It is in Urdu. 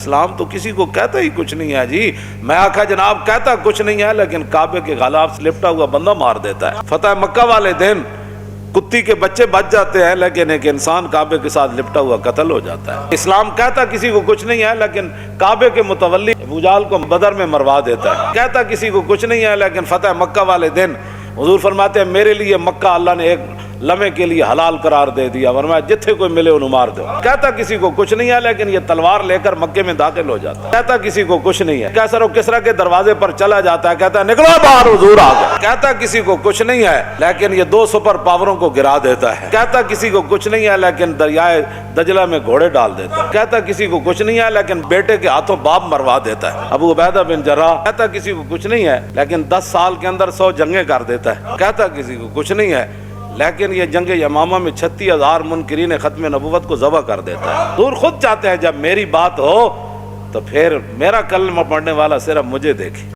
اسلام تو کسی کو کہتا ہی کچھ نہیں ہے جی. میں آخا جناب کہتا کچھ نہیں ہے لیکن کعبے کے غلاف سے لپٹا ہوا بندہ مار دیتا ہے. فتح مکہ والے دن کتی کے بچے بچ جاتے ہیں لیکن ایک انسان کعبے کے ساتھ لپٹا ہوا قتل ہو جاتا ہے. اسلام کہتا کسی کو کچھ نہیں ہے لیکن کعبے کے متولی ابو جہل کو بدر میں مروا دیتا ہے. کہتا کسی کو کچھ نہیں ہے لیکن فتح مکہ والے دن حضور فرماتے ہیں میرے لیے مکہ اللہ نے ایک لمحے کے لیے حلال قرار دے دیا ورنہ جتھے کوئی ملے انہوں مار دو. کہتا کسی کو کچھ نہیں ہے لیکن یہ تلوار لے کر مکے میں داخل ہو جاتا ہے. کہتا کسی کو کچھ نہیں ہے, کیسر و کسرا کے دروازے پر چلا جاتا ہے, کہتا ہے نکلو باہر حضور آ گئے. کہتا کسی کو کچھ نہیں ہے لیکن یہ 2 سپر پاوروں کو گرا دیتا ہے. کہتا کسی کو کچھ نہیں ہے لیکن دریائے دجلہ میں گھوڑے ڈال دیتا ہے. کہتا کسی کو کچھ نہیں ہے لیکن بیٹے کے ہاتھوں باپ مروا دیتا ہے. ابو عبیدہ بن جراح. کہتا کسی کو کچھ نہیں ہے لیکن 10 سال کے اندر 100 جنگیں کر دیتا ہے. کہتا کسی کو کچھ نہیں ہے لیکن یہ جنگ یمامہ میں 36,000 منکرین ختم نبوت کو ذبح کر دیتا ہے. حضور خود چاہتے ہیں جب میری بات ہو تو پھر میرا کلمہ پڑھنے والا صرف مجھے دیکھے.